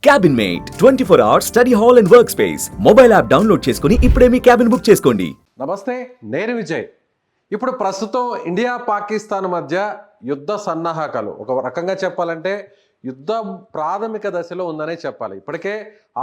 Cabin mate 24 hours study hall and work space mobile app download చేసుకుని ఇప్పుడే మీ cabin book చేసుకోండి. నమస్తే, నేను విజయ్. ఇప్పుడు ప్రస్తుతం ఇండియా పాకిస్తాన్ మధ్య యుద్ధ సన్నాహకాలు ఒక రకంగా చెప్పాలంటే యుద్ధం ప్రాథమిక దశలో ఉందనే చెప్పాలి. ఇప్పటికే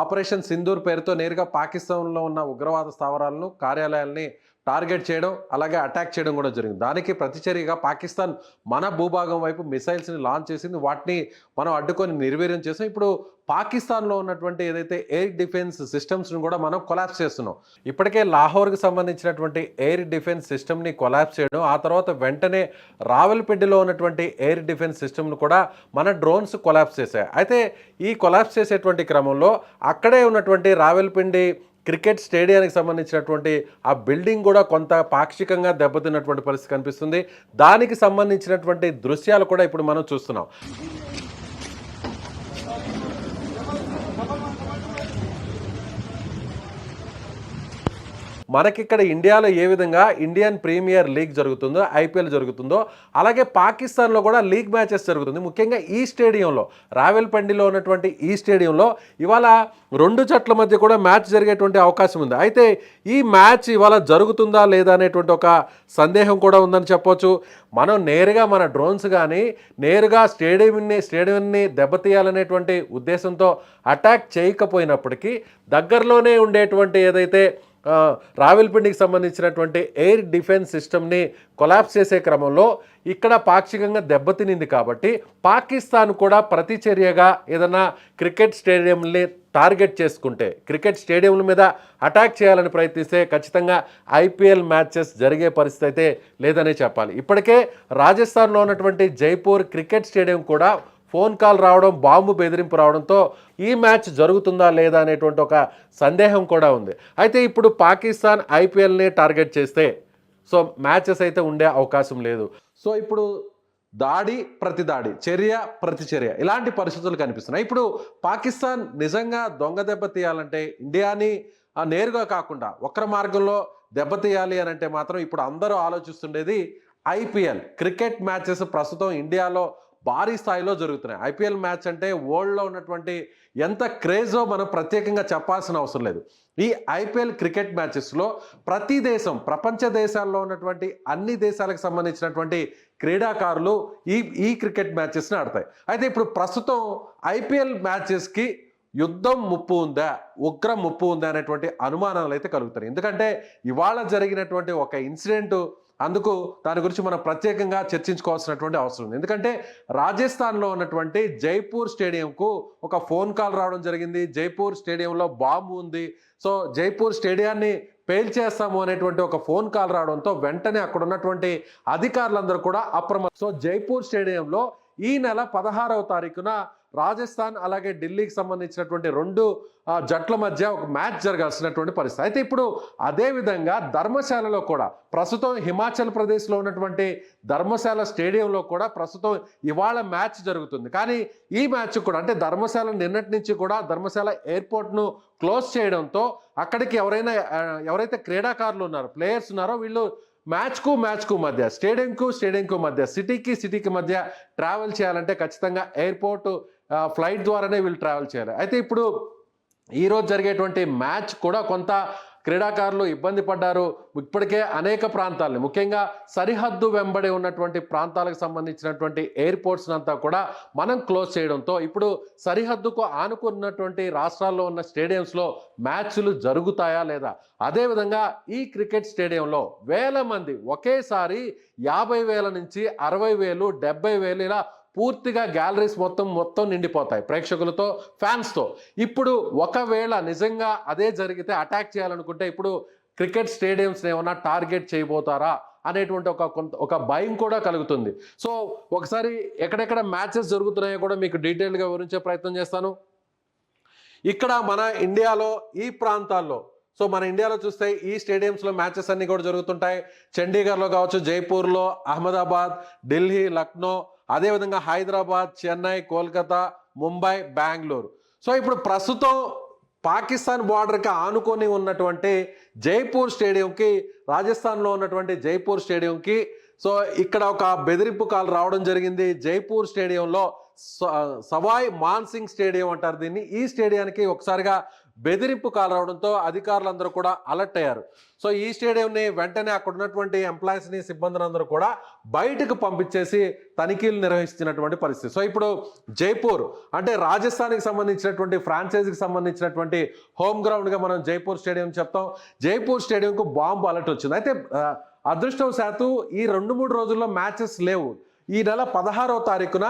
ఆపరేషన్ సింధూర్ పేరుతో నేరుగా పాకిస్తాన్లో ఉన్న ఉగ్రవాద స్థావరాలను, కార్యాలయాల్ని టార్గెట్ చేయడం, అలాగే అటాక్ చేయడం కూడా జరిగింది. దానికి ప్రతిచర్యగా పాకిస్తాన్ మన భూభాగం వైపు మిసైల్స్ని లాంచ్ చేసింది. వాటిని మనం అడ్డుకొని నిర్వీర్యం చేసాం. ఇప్పుడు పాకిస్తాన్లో ఉన్నటువంటి ఏదైతే ఎయిర్ డిఫెన్స్ సిస్టమ్స్ని కూడా మనం కొలాప్స్ చేస్తున్నాం. ఇప్పటికే లాహోర్కి సంబంధించినటువంటి ఎయిర్ డిఫెన్స్ సిస్టమ్ని కొలాప్స్ చేయడం, ఆ తర్వాత వెంటనే రావల్పిండిలో ఉన్నటువంటి ఎయిర్ డిఫెన్స్ సిస్టమ్ను కూడా మన డ్రోన్స్ కొలాప్స్ చేశాయి. అయితే ఈ కొలాప్స్ చేసేటువంటి క్రమంలో అక్కడే ఉన్నటువంటి రావల్పిండి క్రికెట్ స్టేడియానికి సంబంధించినటువంటి ఆ బిల్డింగ్ కూడా కొంత పాక్షికంగా దెబ్బతిన్నటువంటి పరిస్థితి కనిపిస్తుంది. దానికి సంబంధించినటువంటి దృశ్యాలు కూడా ఇప్పుడు మనం చూస్తున్నాం. మనకిక్కడ ఇండియాలో ఏ విధంగా ఇండియన్ ప్రీమియర్ లీగ్ జరుగుతుందో, ఐపీఎల్ జరుగుతుందో, అలాగే పాకిస్తాన్లో కూడా లీగ్ మ్యాచెస్ జరుగుతుంది. ముఖ్యంగా ఈ స్టేడియంలో, రావెల్పిండిలో ఉన్నటువంటి ఈ స్టేడియంలో ఇవాళ రెండు జట్ల మధ్య కూడా మ్యాచ్ జరిగేటువంటి అవకాశం ఉంది. అయితే ఈ మ్యాచ్ ఇవాళ జరుగుతుందా లేదా అనేటువంటి ఒక సందేహం కూడా ఉందని చెప్పొచ్చు. మనం నేరుగా మన డ్రోన్స్ కానీ నేరుగా స్టేడియంని దెబ్బతీయాలనేటువంటి ఉద్దేశంతో అటాక్ చేయకపోయినప్పటికీ దగ్గరలోనే ఉండేటువంటి ఏదైతే రావెల్పిండికి సంబంధించినటువంటి ఎయిర్ డిఫెన్స్ సిస్టమ్ని కొలాప్స్ చేసే క్రమంలో ఇక్కడ పాక్షికంగా దెబ్బతినింది. కాబట్టి పాకిస్తాన్ కూడా ప్రతిచర్యగా ఏదైనా క్రికెట్ స్టేడియంని టార్గెట్ చేసుకుంటే, క్రికెట్ స్టేడియంల మీద అటాక్ చేయాలని ప్రయత్నిస్తే ఖచ్చితంగా ఐపీఎల్ మ్యాచెస్ జరిగే పరిస్థితి అయితే లేదనే చెప్పాలి. ఇప్పటికే రాజస్థాన్లో ఉన్నటువంటి జైపూర్ క్రికెట్ స్టేడియం కూడా ఫోన్ కాల్ రావడం, బాంబు బెదిరింపు రావడంతో ఈ మ్యాచ్ జరుగుతుందా లేదా అనేటువంటి ఒక సందేహం కూడా ఉంది. అయితే ఇప్పుడు పాకిస్తాన్ ఐపీఎల్ని టార్గెట్ చేస్తే సో మ్యాచెస్ అయితే ఉండే అవకాశం లేదు. సో ఇప్పుడు దాడి ప్రతిదాడి, చర్య ప్రతిచర్య, ఇలాంటి పరిస్థితులు కనిపిస్తున్నాయి. ఇప్పుడు పాకిస్తాన్ నిజంగా దొంగ దెబ్బతీయాలంటే ఇండియాని నేరుగా కాకుండా వక్ర మార్గంలో దెబ్బతీయాలి అని అంటే మాత్రం ఇప్పుడు అందరూ ఆలోచిస్తుండేది ఐపీఎల్ క్రికెట్ మ్యాచెస్ ప్రస్తుతం ఇండియాలో భారీ స్థాయిలో జరుగుతున్నాయి. ఐపీఎల్ మ్యాచ్ అంటే వరల్డ్లో ఉన్నటువంటి ఎంత క్రేజో మనం ప్రత్యేకంగా చెప్పాల్సిన అవసరం లేదు. ఈ ఐపీఎల్ క్రికెట్ మ్యాచెస్లో ప్రతి దేశం, ప్రపంచ దేశాల్లో ఉన్నటువంటి అన్ని దేశాలకు సంబంధించినటువంటి క్రీడాకారులు ఈ క్రికెట్ మ్యాచెస్ని ఆడతాయి. అయితే ఇప్పుడు ప్రస్తుతం ఐపీఎల్ మ్యాచెస్కి యుద్ధం ముప్పు ఉందా, ఉగ్ర ముప్పు ఉందా అనేటువంటి అనుమానాలు అయితే కలుగుతాయి. ఎందుకంటే ఇవాళ జరిగినటువంటి ఒక ఇన్సిడెంట్, అందుకు దాని గురించి మనం ప్రత్యేకంగా చర్చించుకోవాల్సినటువంటి అవసరం ఉంది. ఎందుకంటే రాజస్థాన్లో ఉన్నటువంటి జైపూర్ స్టేడియంకు ఒక ఫోన్ కాల్ రావడం జరిగింది. జైపూర్ స్టేడియంలో బాంబు ఉంది, సో జైపూర్ స్టేడియాన్ని పేల్చేస్తాము అనేటువంటి ఒక ఫోన్ కాల్ రావడంతో వెంటనే అక్కడ ఉన్నటువంటి అధికారులందరూ కూడా అప్రమత్తం. సో జైపూర్ స్టేడియంలో ఈ నెల 16వ తారీఖున రాజస్థాన్ అలాగే ఢిల్లీకి సంబంధించినటువంటి రెండు జట్ల మధ్య ఒక మ్యాచ్ జరగాల్సినటువంటి పరిస్థితి. అయితే ఇప్పుడు అదేవిధంగా ధర్మశాలలో కూడా ప్రస్తుతం హిమాచల్ ప్రదేశ్లో ఉన్నటువంటి ధర్మశాల స్టేడియంలో కూడా ప్రస్తుతం ఇవాళ మ్యాచ్ జరుగుతుంది. కానీ ఈ మ్యాచ్ కూడా అంటే ధర్మశాల నిన్నటి నుంచి కూడా ధర్మశాల ఎయిర్పోర్ట్ను క్లోజ్ చేయడంతో అక్కడికి ఎవరైతే క్రీడాకారులు ఉన్నారో, ప్లేయర్స్ ఉన్నారో, వీళ్ళు మ్యాచ్కు మధ్య, స్టేడియంకు మధ్య, సిటీకి మధ్య ట్రావెల్ చేయాలంటే ఖచ్చితంగా ఎయిర్పోర్ట్ ఫ్లైట్ ద్వారానే వీళ్ళు ట్రావెల్ చేయాలి. అయితే ఇప్పుడు ఈరోజు జరిగేటువంటి మ్యాచ్ కూడా కొంత క్రీడాకారులు ఇబ్బంది పడ్డారు. ఇప్పటికే అనేక ప్రాంతాలని, ముఖ్యంగా సరిహద్దు వెంబడి ఉన్నటువంటి ప్రాంతాలకు సంబంధించినటువంటి ఎయిర్పోర్ట్స్ అంతా కూడా మనం క్లోజ్ చేయడంతో ఇప్పుడు సరిహద్దుకు ఆనుకున్నటువంటి రాష్ట్రాల్లో ఉన్న స్టేడియంస్లో మ్యాచ్లు జరుగుతాయా లేదా, అదేవిధంగా ఈ క్రికెట్ స్టేడియంలో వేల మంది ఒకేసారి 50,000 నుంచి 60,000, 70,000 ఇలా పూర్తిగా గ్యాలరీస్ మొత్తం నిండిపోతాయి ప్రేక్షకులతో, ఫ్యాన్స్తో. ఇప్పుడు ఒకవేళ నిజంగా అదే జరిగితే, అటాక్ చేయాలనుకుంటే ఇప్పుడు క్రికెట్ స్టేడియంస్ని ఏమన్నా టార్గెట్ చేయబోతారా అనేటువంటి ఒక భయం కూడా కలుగుతుంది. సో ఒకసారి ఎక్కడెక్కడ మ్యాచెస్ జరుగుతున్నాయో కూడా మీకు డీటెయిల్గా వివరించే ప్రయత్నం చేస్తాను. ఇక్కడ మన ఇండియాలో ఈ ప్రాంతాల్లో, సో మన ఇండియాలో చూస్తే ఈ స్టేడియంస్లో మ్యాచెస్ అన్నీ కూడా జరుగుతుంటాయి. చండీగఢ్లో కావచ్చు, జైపూర్లో, అహ్మదాబాద్, ఢిల్లీ, లక్నో, అదేవిధంగా హైదరాబాద్, చెన్నై, కోల్కతా, ముంబై, బెంగళూరు. సో ఇప్పుడు ప్రస్తుతం పాకిస్తాన్ బార్డర్కి ఆనుకొని ఉన్నటువంటి జైపూర్ స్టేడియంకి, రాజస్థాన్లో ఉన్నటువంటి జైపూర్ స్టేడియంకి సో ఇక్కడ ఒక బెదిరింపు కాల్ రావడం జరిగింది జైపూర్ స్టేడియంలో. సవాయ్ మాన్సింగ్ స్టేడియం అంటారు దీన్ని. ఈ స్టేడియానికి ఒకసారిగా బెదిరింపు కాల్ రావడంతో అధికారులందరూ కూడా అలర్ట్ అయ్యారు. సో ఈ స్టేడియంని వెంటనే అక్కడ ఉన్నటువంటి ఎంప్లాయీస్ని, సిబ్బందిని కూడా బయటకు పంపించేసి తనిఖీలు నిర్వహిస్తున్నటువంటి పరిస్థితి. సో ఇప్పుడు జైపూర్ అంటే రాజస్థాన్కి సంబంధించినటువంటి ఫ్రాంచైజీకి సంబంధించినటువంటి హోమ్ గ్రౌండ్గా మనం జైపూర్ స్టేడియం చెప్తాం. జైపూర్ స్టేడియంకు బాంబు అలర్ట్ వచ్చింది. అయితే అదృష్టవశాత్తు ఈ 2-3 రోజుల్లో మ్యాచెస్ లేవు. ఈ నెల 16వ తారీఖున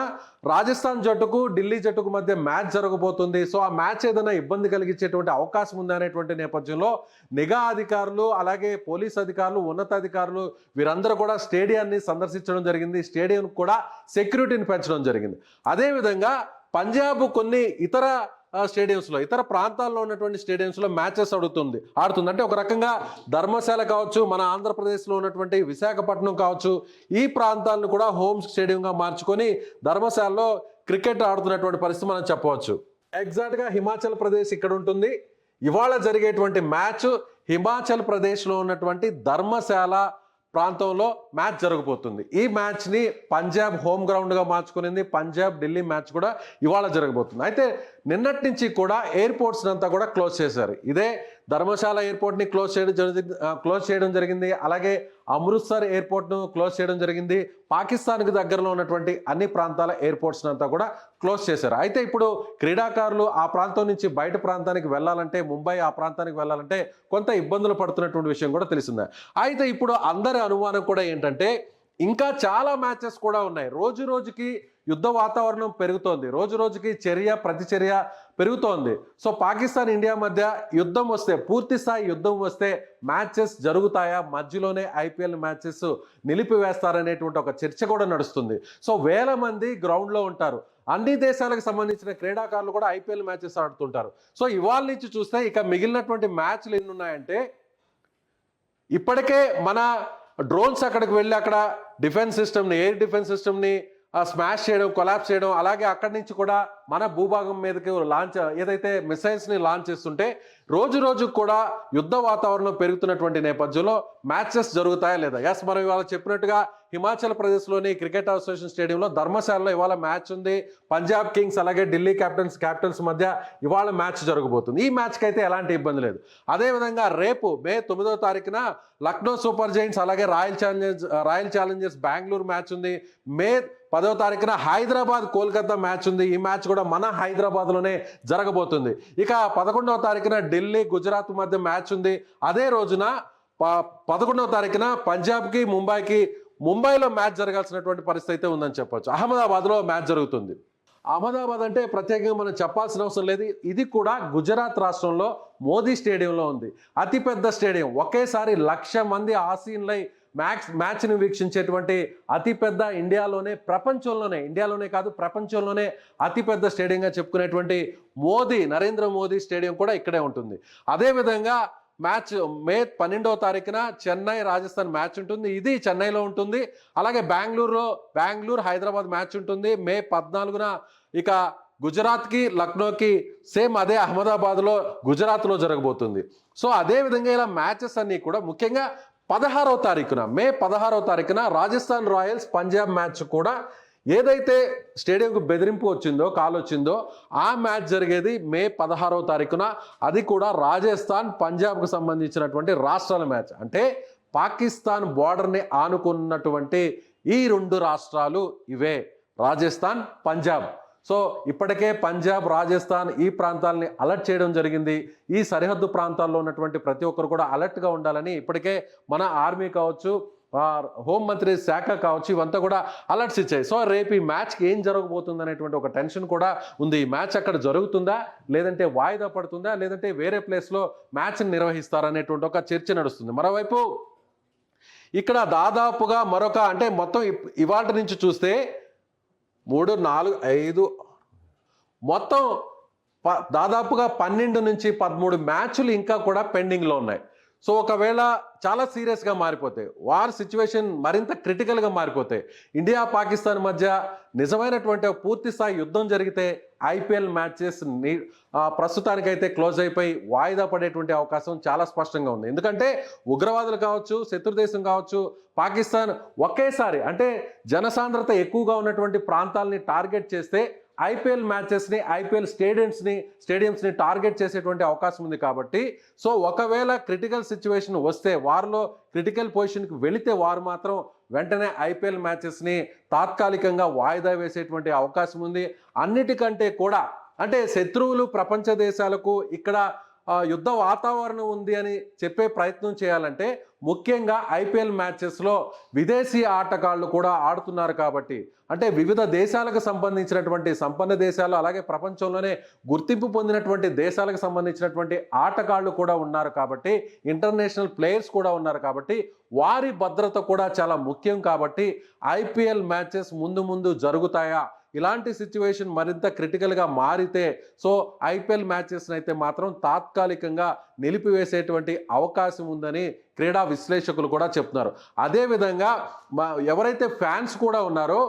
రాజస్థాన్ జట్టుకు ఢిల్లీ జట్టుకు మధ్య మ్యాచ్ జరగబోతుంది. సో ఆ మ్యాచ్ ఏదైనా ఇబ్బంది కలిగించేటువంటి అవకాశం ఉందనేటువంటి నేపథ్యంలో నిఘా అధికారులు, అలాగే పోలీస్ అధికారులు, ఉన్నతాధికారులు వీరందరూ కూడా స్టేడియాన్ని సందర్శించడం జరిగింది. స్టేడియం కూడా సెక్యూరిటీని పెంచడం జరిగింది. అదేవిధంగా పంజాబ్ కొన్ని ఇతర స్టేడియంస్లో, ఇతర ప్రాంతాల్లో ఉన్నటువంటి స్టేడియంస్లో మ్యాచెస్ ఆడుతుంది. అంటే ఒక రకంగా ధర్మశాల కావచ్చు, మన ఆంధ్రప్రదేశ్లో ఉన్నటువంటి విశాఖపట్నం కావచ్చు, ఈ ప్రాంతాలను కూడా హోమ్ స్టేడియంగా మార్చుకొని ధర్మశాలలో క్రికెట్ ఆడుతున్నటువంటి పరిస్థితి మనం చెప్పవచ్చు. ఎగ్జాక్ట్గా హిమాచల్ ప్రదేశ్ ఇక్కడ ఉంటుంది. ఇవాళ జరిగేటువంటి మ్యాచ్ హిమాచల్ ప్రదేశ్లో ఉన్నటువంటి ధర్మశాల ప్రాంతంలో మ్యాచ్ జరగబోతుంది. ఈ మ్యాచ్ని పంజాబ్ హోమ్ గ్రౌండ్గా మార్చుకునింది. పంజాబ్ ఢిల్లీ మ్యాచ్ కూడా ఇవాళ జరగబోతుంది. అయితే నిన్నటి నుంచి కూడా ఎయిర్పోర్ట్స్ అంతా కూడా క్లోజ్ చేశారు. ఇదే ధర్మశాల ఎయిర్పోర్ట్ని క్లోజ్ చేయడం జరిగింది. అలాగే అమృత్సర్ ఎయిర్పోర్ట్ను క్లోజ్ చేయడం జరిగింది. పాకిస్తాన్కి దగ్గరలో ఉన్నటువంటి అన్ని ప్రాంతాల ఎయిర్పోర్ట్స్ అంతా కూడా క్లోజ్ చేశారు. అయితే ఇప్పుడు క్రీడాకారులు ఆ ప్రాంతం నుంచి బయట ప్రాంతానికి వెళ్ళాలంటే, ముంబై ఆ ప్రాంతానికి వెళ్ళాలంటే కొంత ఇబ్బందులు పడుతున్నటువంటి విషయం కూడా తెలిసిందే. అయితే ఇప్పుడు అందరి అనుమానం కూడా ఏంటంటే ఇంకా చాలా మ్యాచెస్ కూడా ఉన్నాయి. రోజు రోజుకి యుద్ధ వాతావరణం పెరుగుతోంది. రోజు రోజుకి ప్రతిచర్య పెరుగుతోంది. సో పాకిస్తాన్ ఇండియా మధ్య యుద్ధం వస్తే, పూర్తి స్థాయి యుద్ధం వస్తే మ్యాచెస్ జరుగుతాయా, మధ్యలోనే ఐపీఎల్ మ్యాచెస్ నిలిపివేస్తారనేటువంటి ఒక చర్చ కూడా నడుస్తుంది. సో వేల మంది గ్రౌండ్లో ఉంటారు. అన్ని దేశాలకు సంబంధించిన క్రీడాకారులు కూడా ఐపీఎల్ మ్యాచెస్ ఆడుతుంటారు. సో ఇవాళ నుంచి చూస్తే ఇక మిగిలినటువంటి మ్యాచ్లు ఎన్ని ఉన్నాయంటే, ఇప్పటికే మన డ్రోన్స్ అక్కడికి వెళ్ళి అక్కడ డిఫెన్స్ సిస్టమ్ని, ఎయిర్ డిఫెన్స్ సిస్టమ్ని స్మాష్ చేయడం, కొలాప్స్ చేయడం, అలాగే అక్కడి నుంచి కూడా మన భూభాగం మీదకి ఏదైతే మిసైల్స్ని లాంచ్ చేస్తుంటే రోజు రోజుకు కూడా యుద్ధ వాతావరణం పెరుగుతున్నటువంటి నేపథ్యంలో మ్యాచెస్ జరుగుతాయా లేదా? మనం ఇవాళ చెప్పినట్టుగా హిమాచల్ ప్రదేశ్లోని క్రికెట్ అసోసియేషన్ స్టేడియంలో ధర్మశాలలో ఇవాళ మ్యాచ్ ఉంది. పంజాబ్ కింగ్స్ అలాగే ఢిల్లీ క్యాపిటల్స్ మధ్య ఇవాళ మ్యాచ్ జరగబోతుంది. ఈ మ్యాచ్కి అయితే ఎలాంటి ఇబ్బంది లేదు. అదేవిధంగా రేపు మే 9వ తారీఖున లక్నో సూపర్ జైంట్స్ అలాగే రాయల్ ఛాలెంజర్స్ బెంగళూరు మ్యాచ్ ఉంది. మే 10వ తారీఖున హైదరాబాద్ కోల్కతా మ్యాచ్ ఉంది. ఈ మ్యాచ్ కూడా మన హైదరాబాద్లోనే జరగబోతుంది. ఇక 11వ తారీఖున ఢిల్లీ గుజరాత్ మధ్య మ్యాచ్ ఉంది. అదే రోజున 11వ తారీఖున పంజాబ్కి ముంబైలో మ్యాచ్ జరగాల్సినటువంటి పరిస్థితి అయితే ఉందని చెప్పొచ్చు. అహ్మదాబాద్లో మ్యాచ్ జరుగుతుంది. అహ్మదాబాద్ అంటే ప్రత్యేకంగా మనం చెప్పాల్సిన అవసరం లేదు. ఇది కూడా గుజరాత్ రాష్ట్రంలో మోదీ స్టేడియంలో ఉంది. అతిపెద్ద స్టేడియం. ఒకేసారి 1,00,000 మంది ఆసీనులై మ్యాచ్ని వీక్షించేటువంటి అతిపెద్ద ఇండియాలోనే కాదు ప్రపంచంలోనే అతిపెద్ద స్టేడియంగా చెప్పుకునేటువంటి నరేంద్ర మోదీ స్టేడియం కూడా ఇక్కడే ఉంటుంది. అదేవిధంగా మ్యాచ్ మే 12వ తారీఖున చెన్నై రాజస్థాన్ మ్యాచ్ ఉంటుంది. ఇది చెన్నైలో ఉంటుంది. అలాగే బెంగళూరు హైదరాబాద్ మ్యాచ్ ఉంటుంది. మే 14న ఇక గుజరాత్కి లక్నోకి సేమ్ అదే అహ్మదాబాద్లో గుజరాత్లో జరగబోతుంది. సో అదేవిధంగా ఇలా మ్యాచెస్ అన్నీ కూడా ముఖ్యంగా 16వ తారీఖున మే 16వ తారీఖున రాజస్థాన్ రాయల్స్ పంజాబ్ మ్యాచ్ కూడా ఏదైతే స్టేడియంకు బెదిరింపు కాల్ వచ్చిందో ఆ మ్యాచ్ జరిగేది మే 16వ తారీఖున. అది కూడా రాజస్థాన్ పంజాబ్కు సంబంధించినటువంటి రాష్ట్రాల మ్యాచ్. అంటే పాకిస్తాన్ బార్డర్ని ఆనుకున్నటువంటి ఈ 2 రాష్ట్రాలు ఇవే, రాజస్థాన్ పంజాబ్. సో ఇప్పటికే పంజాబ్, రాజస్థాన్ ఈ ప్రాంతాలని అలర్ట్ చేయడం జరిగింది. ఈ సరిహద్దు ప్రాంతాల్లో ఉన్నటువంటి ప్రతి ఒక్కరు కూడా అలర్ట్గా ఉండాలని ఇప్పటికే మన ఆర్మీ కావచ్చు, హోంమంత్రి శాఖ కావచ్చు, ఇవంతా కూడా అలర్ట్స్ ఇచ్చాయి. సో రేపు ఈ మ్యాచ్కి ఏం జరగబోతుంది అనేటువంటి ఒక టెన్షన్ కూడా ఉంది. ఈ మ్యాచ్ అక్కడ జరుగుతుందా, లేదంటే వాయిదా పడుతుందా, లేదంటే వేరే ప్లేస్లో మ్యాచ్ని నిర్వహిస్తారనేటువంటి ఒక చర్చ నడుస్తుంది. మరోవైపు ఇక్కడ దాదాపుగా అంటే మొత్తం ఇవాళ నుంచి చూస్తే 3, 4, 5 మొత్తం దాదాపుగా 12 నుంచి 13 మ్యాచ్లు ఇంకా కూడా పెండింగ్లో ఉన్నాయి. సో ఒకవేళ చాలా సీరియస్గా మారిపోతే, వార్ సిచ్యువేషన్ మరింత క్రిటికల్గా మారిపోతే, ఇండియా పాకిస్తాన్ మధ్య నిజమైనటువంటి పూర్తి స్థాయి యుద్ధం జరిగితే ఐపీఎల్ మ్యాచెస్ ప్రస్తుతానికైతే క్లోజ్ అయిపోయి వాయిదా పడేటువంటి అవకాశం చాలా స్పష్టంగా ఉంది. ఎందుకంటే ఉగ్రవాదులు కావచ్చు, శత్రుదేశం కావచ్చు, పాకిస్తాన్ ఒకేసారి అంటే జనసాంద్రత ఎక్కువగా ఉన్నటువంటి ప్రాంతాలని టార్గెట్ చేస్తే ఐపీఎల్ మ్యాచెస్ని, ఐపీఎల్ స్టేడియంస్ని టార్గెట్ చేసేటువంటి అవకాశం ఉంది. కాబట్టి సో ఒకవేళ క్రిటికల్ సిచ్యువేషన్ వస్తే, వారిలో క్రిటికల్ పొజిషన్కి వెళితే వారు మాత్రం వెంటనే ఐపీఎల్ మ్యాచెస్ని తాత్కాలికంగా వాయిదా వేసేటువంటి అవకాశం ఉంది. అన్నిటికంటే కూడా అంటే శత్రువులు ప్రపంచ దేశాలకు ఇక్కడ యుద్ధ వాతావరణం ఉంది అని చెప్పే ప్రయత్నం చేయాలంటే ముఖ్యంగా ఐపీఎల్ మ్యాచెస్లో విదేశీ ఆటగాళ్ళు కూడా ఆడుతున్నారు కాబట్టి, అంటే వివిధ దేశాలకు సంబంధించినటువంటి సంపన్న దేశాలు, అలాగే ప్రపంచంలోనే గుర్తింపు పొందినటువంటి దేశాలకు సంబంధించినటువంటి ఆటగాళ్ళు కూడా ఉన్నారు కాబట్టి, ఇంటర్నేషనల్ ప్లేయర్స్ కూడా ఉన్నారు కాబట్టి వారి భద్రత కూడా చాలా ముఖ్యం. కాబట్టి ఐపీఎల్ మ్యాచెస్ ముందు జరుగుతాయా, ఇలాంటి సిచ్యువేషన్ మరింత క్రిటికల్గా మారితే సో ఐపీఎల్ మ్యాచెస్ని అయితే మాత్రం తాత్కాలికంగా నిలిపివేసేటువంటి అవకాశం ఉందని క్రీడా విశ్లేషకులు కూడా చెప్తున్నారు. అదేవిధంగా ఎవరైతే ఫ్యాన్స్ కూడా ఉన్నారో,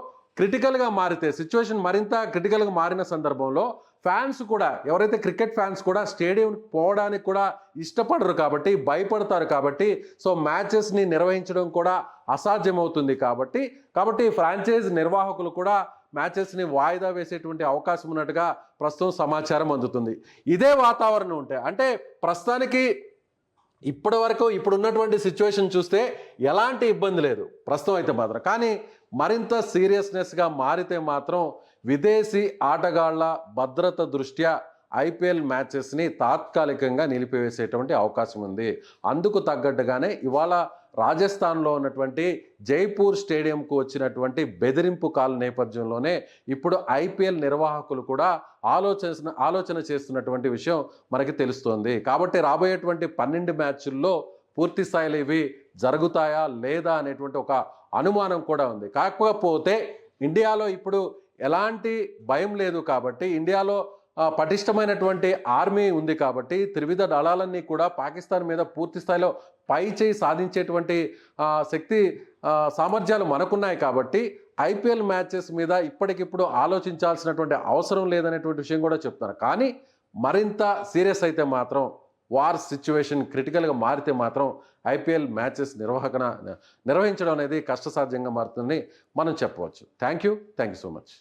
క్రిటికల్గా మారితే సిచ్యువేషన్ మరింత క్రిటికల్గా మారిన సందర్భంలో ఫ్యాన్స్ కూడా, ఎవరైతే క్రికెట్ ఫ్యాన్స్ కూడా స్టేడియం పోవడానికి కూడా ఇష్టపడరు కాబట్టి, భయపడతారు కాబట్టి సో మ్యాచెస్ని నిర్వహించడం కూడా అసాధ్యమవుతుంది. కాబట్టి ఫ్రాంచైజ్ నిర్వాహకులు కూడా మ్యాచెస్ని వాయిదా వేసేటువంటి అవకాశం ఉన్నట్టుగా ప్రస్తుతం సమాచారం అందుతుంది. ఇదే వాతావరణం ఉంటే, అంటే ప్రస్తుతానికి ఇప్పటి వరకు ఇప్పుడున్నటువంటి సిచ్యువేషన్ చూస్తే ఎలాంటి ఇబ్బంది లేదు ప్రస్తుతం అయితే మాత్రం. కానీ మరింత సీరియస్నెస్గా మారితే మాత్రం విదేశీ ఆటగాళ్ల భద్రత దృష్ట్యా ఐపీఎల్ మ్యాచెస్ని తాత్కాలికంగా నిలిపివేసేటువంటి అవకాశం ఉంది. అందుకు తగ్గట్టుగానే ఇవాళ రాజస్థాన్లో ఉన్నటువంటి జైపూర్ స్టేడియంకు వచ్చినటువంటి బెదిరింపు కాల్ నేపథ్యంలోనే ఇప్పుడు ఐపీఎల్ నిర్వాహకులు కూడా ఆలోచన చేస్తున్నటువంటి విషయం మనకి తెలుస్తోంది. కాబట్టి రాబోయేటువంటి 12 మ్యాచ్ల్లో పూర్తి స్థాయిలో ఇవి జరుగుతాయా లేదా అనేటువంటి ఒక అనుమానం కూడా ఉంది. కాకపోతే ఇండియాలో ఇప్పుడు ఎలాంటి భయం లేదు కాబట్టి, ఇండియాలో పటిష్టమైనటువంటి ఆర్మీ ఉంది కాబట్టి, త్రివిధ దళాలన్నీ కూడా పాకిస్తాన్ మీద పూర్తి స్థాయిలో పై చేయి సాధించేటువంటి శక్తి సామర్థ్యాలు మనకున్నాయి. కాబట్టి ఐపీఎల్ మ్యాచెస్ మీద ఇప్పటికిప్పుడు ఆలోచించాల్సినటువంటి అవసరం లేదనేటువంటి విషయం కూడా చెప్తున్నారు. కానీ మరింత సీరియస్ అయితే మాత్రం, వార్ సిచ్యువేషన్ క్రిటికల్గా మారితే మాత్రం ఐపీఎల్ మ్యాచెస్ నిర్వహించడం అనేది కష్టసాధ్యంగా మారుతుందని మనం చెప్పవచ్చు. Thank you so much.